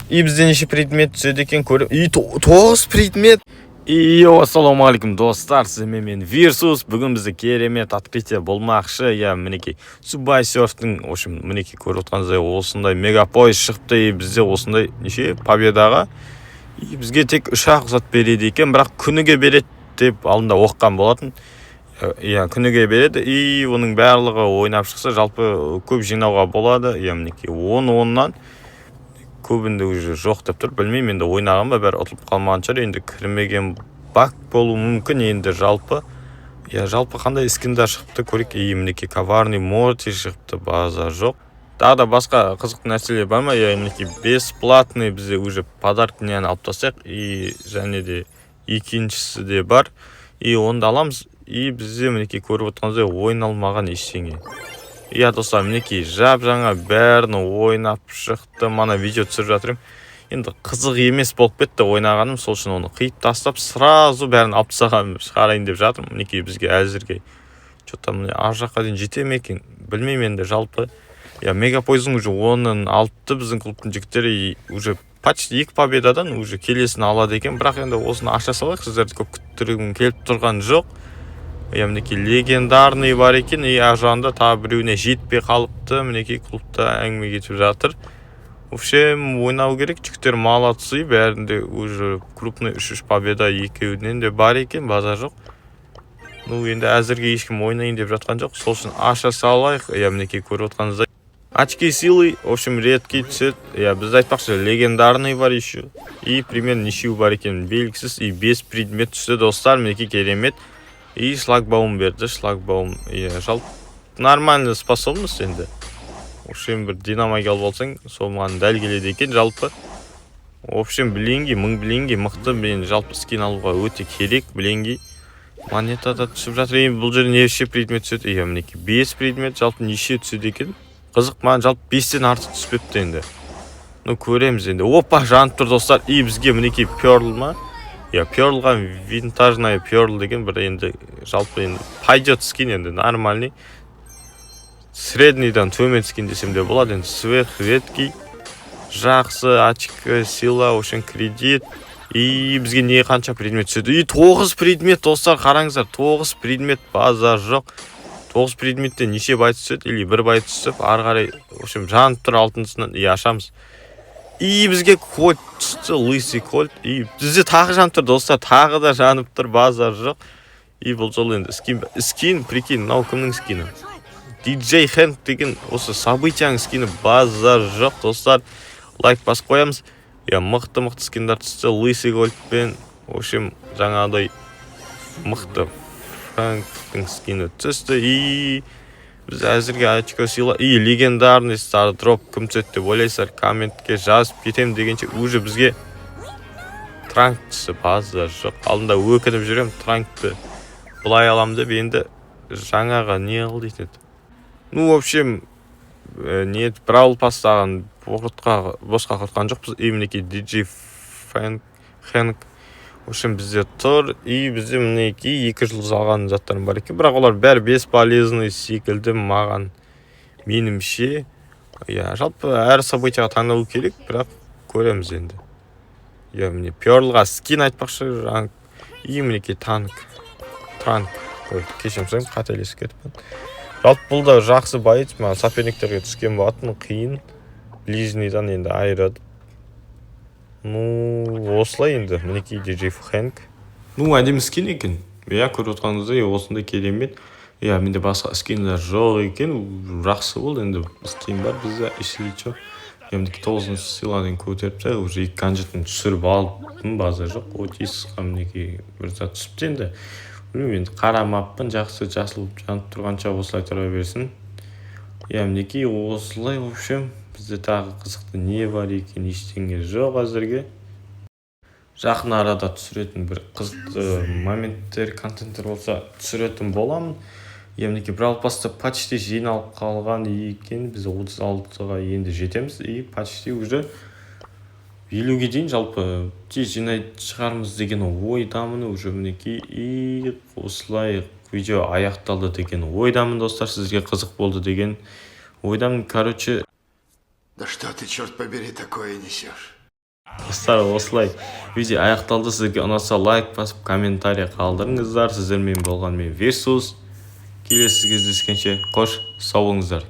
И бізде неше предмет түседі екен көріп. И 9 предмет. Ассалаумағалейкум достар, сізмен мен Вирсус. Бүгін бізде керемет открытие болмақшы. Мінекей Subway Surf'тің, в общем, мінекей көріп отқаныңыздай осындай мегапойыз шықты. Бізде осындай неше победаға. И бізге тек 3 ақ зат береді екен, бірақ күніге береді деп алдында оққан болатын. Күніге береді. И оның барлығы ойнап шықса, жалпы көп жинауға болады. Мінекей 10-10-нан көбінде уже жоқ деп тұр. Білмеймін, енді ойнаған ба, бәрі ұтылып қалмаған шығар. Енді кірмеген бак болуы мүмкін. Енді жалпы қандай скиндар шықты көрейік. Мінекей коварный морти шықты, базар жоқ. Тағы да басқа қызықты нәрселер бар ма? Мінекей бесплатный бізде уже подаркінен алып тастайық. И және де екіншісі де бар. И онда аламыз. И бізде мінекей көріп отқаныңыздай ойналмаған ештеңе. Достар, мінекей жаңа бәрін ойнап шықты. Мана видео түсіріп жатырмын. Енді қызық емес болып кетті ойнағаным, сол үшін оны қиып тастап, сразу бәрін алып тастаған шығарайын деп жатырмын. Мінекей бізге әзірге ар жаққа дейін жете ме екен, білмеймін. Енді жалпы мегапойыздың уже 10-ын алыпты біздің клубтың жігіттері. Уже почти 2 победадан уже келесін алады екен. Бірақ енді осыны аша салайық, сіздерді көп күттіргім келіп тұрған жоқ. Мінекей легендарный бар екен. Ар жағында тағы біреуіне жетпей қалыпты. Мінекей клубта әңгіме кетіп жатыр. В общем, ойнау керек. Жігіттер молодцы. Бәрінде уже крупный 3 победа екеуінен де бар екен, базар жоқ. Енді әзірге ешкім ойнайын деп жатқан жоқ. Сол үшін аша салайық. Мінекей көріп отқаныңыздай очки силы, в общем, редкий түседі. Бізді айтпақшы, легендарный бар еще. И примерно нешеу бар екен белгісіз. И 5 предмет түсті достар. Мінекей керемет. И шлагбаум берді. Шлагбаум, жалпы нормальный способность енді. В общем, бір динамайк алып алсаң, сол маған дәл келеді екен жалпы. В общем, блинги, 1000 блинги мықты. Мен жалпы скин алуға өте керек блинги. Монетада түсіп жатыр. Бұл жерде неше предмет түседі? Мінекей 5 предмет, жалпы неше түседі екен? Қызық, маған жалпы 5-тен артық түспепті енді. Көреміз енді. Опа, жанып тұр достар. И бізге мінекей перл ма? Перлға винтажная перл деген бір енді жалпы енді пойдет скин енді нормальный. Среднийдан төмен скин десем де болады. Енді сверх редкий, жақсы, очко, сила, ошен кредит. И бізге не қанша предмет түседі? И 9 предмет достар, қараңыздар, 9 предмет, базар жоқ. 9 предметтен неше байт түседі? Или 1 байт түсіп, ары қарай, в общем, жанып тұр алтынсынан. ашамыз. И бізге кольт түсті, лысый кольт. И бізде тағы жанып тұр достар, тағы да жанып тұр, базар жоқ. И бұл жолы енді скин, прикинь, мынау кімнің скині? DJ Хэнк деген осы событияның скині, базар жоқ достар. Лайк басып қоямыз. Мықты скиндар түсті, лысый кольтпен. В общем, жаңағыдай мықты Фрэнктің скині түсті. И біз әзірге очко сила. И легендарный стардроп кім түседі деп ойлайсыздар, комментке жазып кетем дегенше уже бізге транк түсі, базар жоқ. Алдында өкініп жүрем, транкты бұлай алам деп, енді жаңаға не қыл дейді. В общем, бравл пастаған босқа құртқан жоқпыз. Мінекей DJ Хэнк. В общем, бізде тұр. И бізде мінекей 2 жыл алған заттарым бар екен. Бірақ олар бәрі бесполезный секілді маған, менімше. Жалпы әр событияға таңдалу керек, бірақ көреміз енді. Міне перлға скин айтпақшы. И мінекей транк. Кешірім, қателесіп кетіппін. Жалпы бұл да жақсы байт. Маған соперниктерге түскен болатын, қиын. Ближнийдан енді айырады. Осылай енді, мінекей DJ Хэнк. Әдемі скин екен. Көріп отқаныңыздай осындай керемет. Менде басқа скиндар жоқ екен. Жақсы болды, енді скин бар бізде, ешілі. Мінекей 9-ын сыйладен көтеріпті. Уже 2 канжетін түсіріп алыппын, базар жоқ. Отисқа мінекей бір зат түсіпті енді. Енді қарамаппын, жақсы жасылып жанып тұрғанша осылай тұра берсін. Мінекей осылай, в общем, бізде тағы қызықты не бар екен, ештеңе жоқ әзірге. Жақын арада түсіретін бір қызықты моменттер, контенттер болса түсіретін боламын. Мінекей бравл пасты почти жиналып қалған екен. Біз 36-ға енді жетеміз. И почти уже 50-ге дейін жалпы тез жинайды шығармыз деген ойдамын. Уже мінекей и осылай видео аяқталды деген ойдамын достар. Сізге қызық болды деген ойдамын. Короче, Да что ты, черт побери, такое несешь? Достар, осылай видео аяқталды. Сізге ұнаса лайк басып, комментарий қалдырыңыздар. Сіздермен болған мен Версус. Келесі кездескенше қош сау болыңыздар.